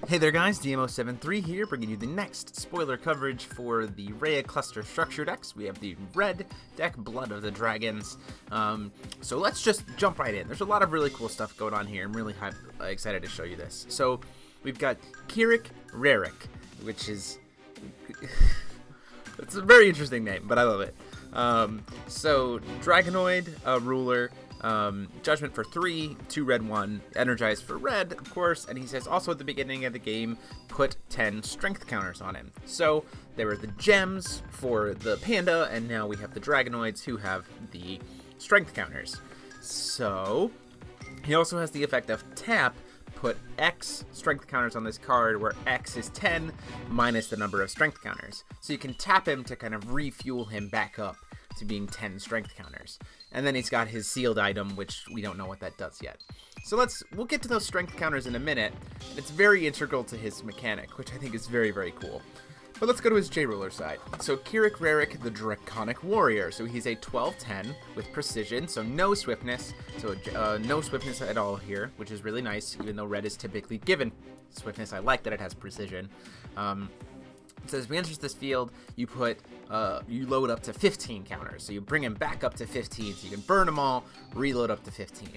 Hey there guys, DMO73 here, bringing you the next spoiler coverage for the Rhea Cluster Structure decks. We have the red deck, Blood of the Dragons. So let's just jump right in. There's a lot of really cool stuff going on here. I'm really excited to show you this. So we've got Kirikou, which is... it's a very interesting name, but I love it. So Dragonoid, ruler, Judgment for 3, 2 red, 1, Energize for red, of course, and he says also at the beginning of the game, put 10 strength counters on him. So there were the gems for the panda, and now we have the Dragonoids who have the strength counters. So he also has the effect of tap, put X strength counters on this card, where X is 10 minus the number of strength counters. So you can tap him to kind of refuel him back up to being 10 strength counters. And then he's got his sealed item, which we don't know what that does yet. So we'll get to those strength counters in a minute. It's very integral to his mechanic, which I think is very, very cool. But let's go to his J-Ruler side. So Kirikou, the Draconic Warrior. So he's a 12-10 with precision, so no swiftness. So no swiftness at all here, which is really nice, even though red is typically given swiftness. I like that it has precision. It says, when he enters this field, you load up to 15 counters. So you bring him back up to 15, so you can burn them all, reload up to 15.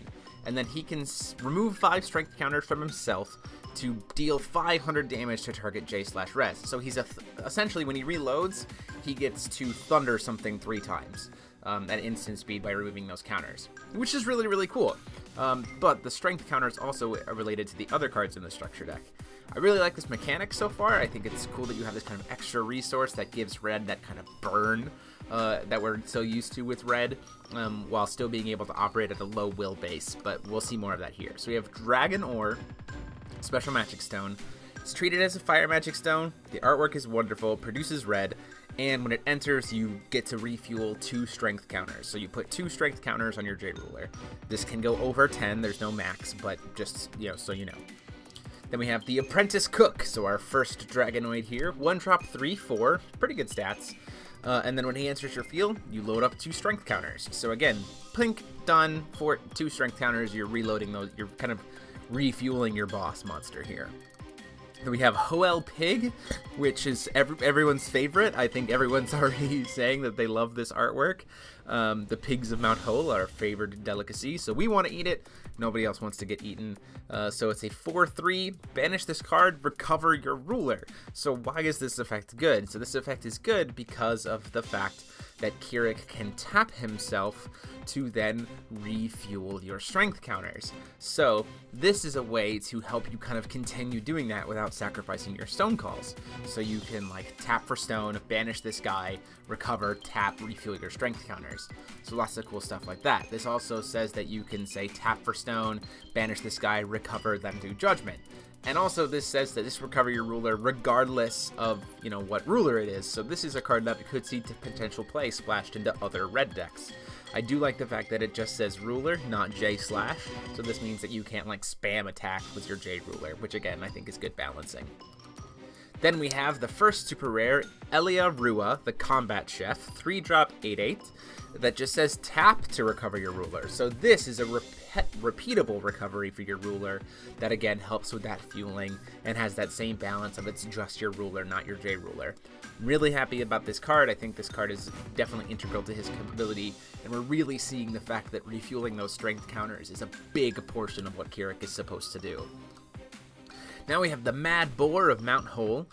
And then he can remove 5 strength counters from himself to deal 500 damage to target J/res. So he's essentially, when he reloads, he gets to thunder something 3 times at instant speed by removing those counters, which is really, really cool. But the strength counters also are related to the other cards in the structure deck. I really like this mechanic so far. I think it's cool that you have this kind of extra resource that gives red that kind of burn that we're so used to with red, while still being able to operate at a low will base, but we'll see more of that here. So we have Dragon Ore, Special Magic Stone. It's treated as a fire magic stone. The artwork is wonderful, produces red, and when it enters, you get to refuel 2 strength counters. So you put 2 strength counters on your J-Ruler. This can go over 10, there's no max, but just, so you know. Then we have the Apprentice Cook, so our first Dragonoid here. 1-drop, 3/4, pretty good stats. And then when he enters your field, you load up 2 strength counters. So again, plink, done, for 2 strength counters, you're reloading those, you're kind of refueling your boss monster here. Then we have Hoe Pig, which is everyone's favorite. I think everyone's already saying that they love this artwork. The pigs of Mount Hoe are our favorite delicacy, so we want to eat it. Nobody else wants to get eaten. So it's a 4/3. Banish this card, recover your ruler. So why is this effect good? So this effect is good because of the fact that Kirikou can tap himself to then refuel your strength counters. So this is a way to help you kind of continue doing that without sacrificing your stone calls. So you can like tap for stone, banish this guy, recover, tap, refuel your strength counters. So lots of cool stuff like that. This also says that you can say tap for stone, banish this guy, recover, then do judgment. And also this says that this recover your ruler regardless of, what ruler it is. So this is a card that could see potential play splashed into other red decks. I do like the fact that it just says ruler, not J/. So this means that you can't like spam attack with your J ruler, which again, I think is good balancing. Then we have the first super rare, Elia Rua, the Combat Chef, 3-drop, 8/8, that just says tap to recover your ruler. So this is a repeatable recovery for your ruler that again helps with that fueling and has that same balance of it's just your ruler, not your J ruler. Really happy about this card. I think this card is definitely integral to his capability, and we're really seeing the fact that refueling those strength counters is a big portion of what Kirikou is supposed to do. Now we have the Mad Boar of Mount Hoe.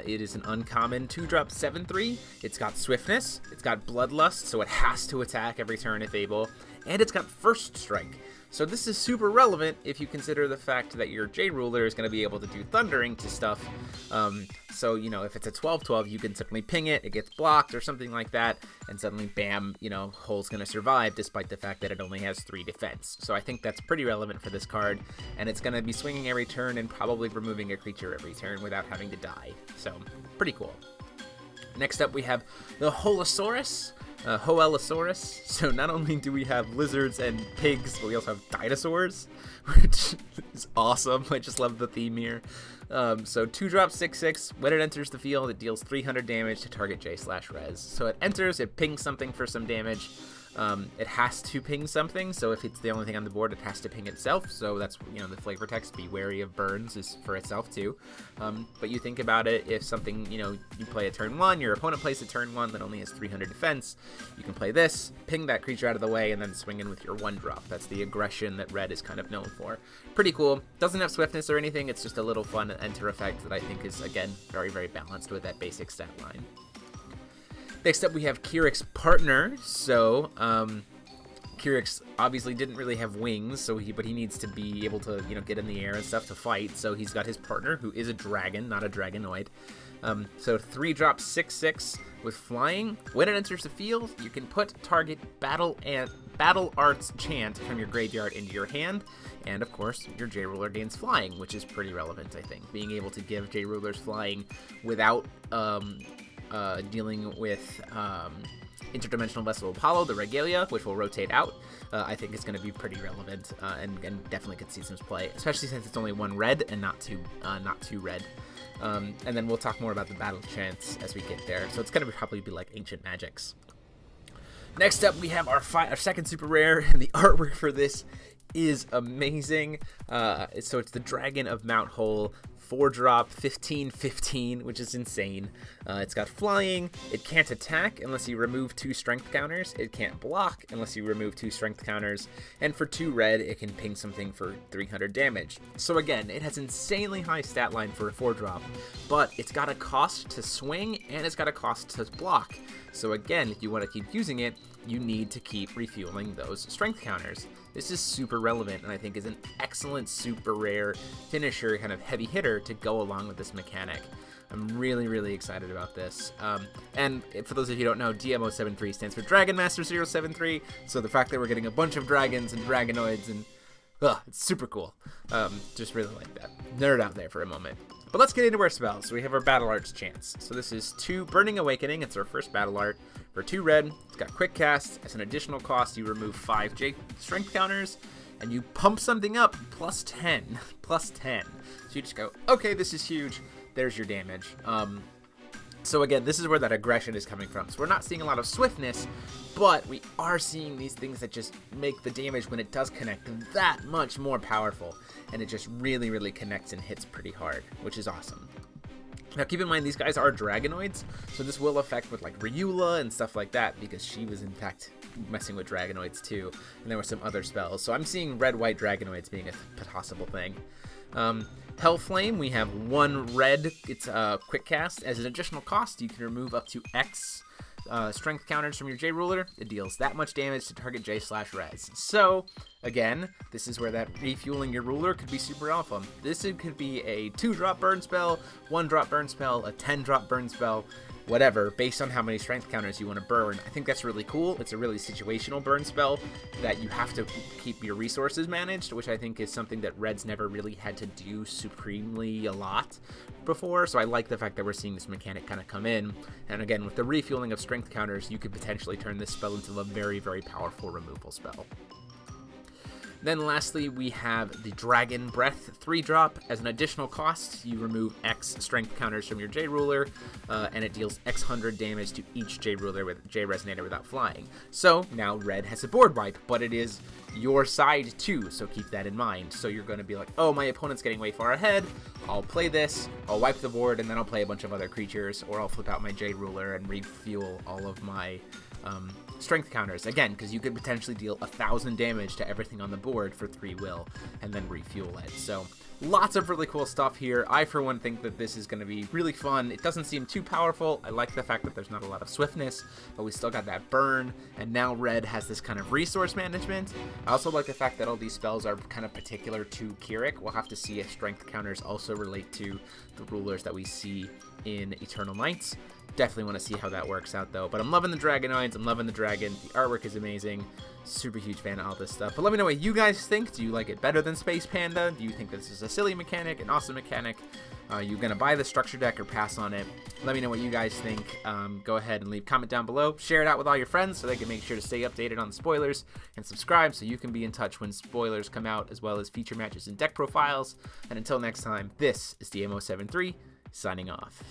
It is an uncommon 2-drop 7/3. It's got swiftness, it's got bloodlust, so it has to attack every turn if able, and it's got first strike. So this is super relevant if you consider the fact that your J-Ruler is going to be able to do thundering to stuff. So, if it's a 12/12, you can simply ping it, it gets blocked or something like that, and suddenly, bam, Hole's going to survive despite the fact that it only has 3 defense. So I think that's pretty relevant for this card, and it's going to be swinging every turn and probably removing a creature every turn without having to die. So, pretty cool. Next up, we have the Asaurus Hoe. So not only do we have lizards and pigs, but we also have dinosaurs, which is awesome. I just love the theme here. So 2-drop 6/6. When it enters the field, it deals 300 damage to target J/res. So it enters, it pings something for some damage. It has to ping something, so if it's the only thing on the board, it has to ping itself. So that's, you know, the flavor text, be wary of burns, is for itself too. But you think about it, if something, you know, you play a turn 1, your opponent plays a turn 1 that only has 300 defense, you can play this, ping that creature out of the way, and then swing in with your 1-drop. That's the aggression that red is kind of known for. Pretty cool. Doesn't have swiftness or anything, it's just a little fun enter effect that I think is, again, very, very balanced with that basic stat line. Next up, we have Kirikou's partner. So, Kirikou obviously didn't really have wings, but he needs to be able to, you know, get in the air and stuff to fight. So he's got his partner, who is a dragon, not a Dragonoid. So 3-drop 6/6 with flying. When it enters the field, you can put target Battle Arts chant from your graveyard into your hand, and of course, your J-Ruler gains flying, which is pretty relevant, I think. Being able to give J-Rulers flying without dealing with Interdimensional Vessel Apollo, the Regalia, which will rotate out, I think is going to be pretty relevant, and definitely could see some play, especially since it's only 1 red and not two red. And then we'll talk more about the battle chants as we get there. So it's going to probably be like Ancient Magics. Next up, we have our second super rare, and the artwork for this is amazing. So it's the Dragon of Mount Hole, 4-drop, 15/15, which is insane. It's got flying. It can't attack unless you remove 2 strength counters. It can't block unless you remove 2 strength counters. And for 2 red, it can ping something for 300 damage. So again, it has insanely high stat line for a 4-drop, but it's got a cost to swing and it's got a cost to block. So again, if you want to keep using it, you need to keep refueling those strength counters. This is super relevant, and I think is an excellent super rare finisher, kind of heavy hitter to go along with this mechanic. I'm really, really excited about this. And for those of you who don't know, DMO73 stands for Dragon Master 073, so the fact that we're getting a bunch of dragons and Dragonoids, and it's super cool. Just really like that. Nerd out there for a moment. But let's get into our spells. So we have our Battle Arts chance. So this is 2 Burning Awakening. It's our first Battle Art. For 2 red, it's got Quick Cast. As an additional cost, you remove 5 J strength counters, and you pump something up +10. +10. So you just go, okay, this is huge. There's your damage. So again, this is where that aggression is coming from. So we're not seeing a lot of swiftness, but we are seeing these things that just make the damage when it does connect that much more powerful. And it just really, really connects and hits pretty hard, which is awesome. Now keep in mind, these guys are Dragonoids, so this will affect with like Ryula and stuff like that, because she was in fact messing with Dragonoids too, and there were some other spells. So I'm seeing red-white Dragonoids being a possible thing. Hellflame, we have 1 red, it's a quick cast. As an additional cost, you can remove up to X strength counters from your J-Ruler. It deals that much damage to target J/res. So, again, this is where that refueling your ruler could be super alpha. This could be a 2-drop burn spell, 1-drop burn spell, a 10-drop burn spell, whatever, based on how many strength counters you want to burn. I think that's really cool. It's a really situational burn spell that you have to keep your resources managed, which I think is something that Red's never really had to do supremely a lot before. So I like the fact that we're seeing this mechanic kind of come in. And again, with the refueling of strength counters, you could potentially turn this spell into a very, very powerful removal spell. Then lastly, we have the Dragon Breath 3-drop. As an additional cost, you remove X strength counters from your J-Ruler, and it deals X 100 damage to each J-Ruler with J-Resonator without flying. So now Red has a board wipe, but it is your side too, so keep that in mind. So you're going to be like, oh, my opponent's getting way far ahead, I'll play this, I'll wipe the board, and then I'll play a bunch of other creatures, or I'll flip out my J-Ruler and refuel all of my strength counters, again, because you could potentially deal 1,000 damage to everything on the board for 3 will, and then refuel it. So lots of really cool stuff here. I, for one, think that this is going to be really fun. It doesn't seem too powerful. I like the fact that there's not a lot of swiftness, but we still got that burn, and now Red has this kind of resource management. I also like the fact that all these spells are kind of particular to Kirikou. We'll have to see if strength counters also relate to the rulers that we see in Eternal Nights. Definitely want to see how that works out, though. But I'm loving the Dragonoids. I'm loving the dragon. The artwork is amazing. Super huge fan of all this stuff. But let me know what you guys think. Do you like it better than Space Panda? Do you think this is a silly mechanic, an awesome mechanic? Are you going to buy the structure deck or pass on it? Let me know what you guys think. Go ahead and leave a comment down below. Share it out with all your friends so they can make sure to stay updated on the spoilers. And subscribe so you can be in touch when spoilers come out, as well as feature matches and deck profiles. And until next time, this is DMO73 signing off.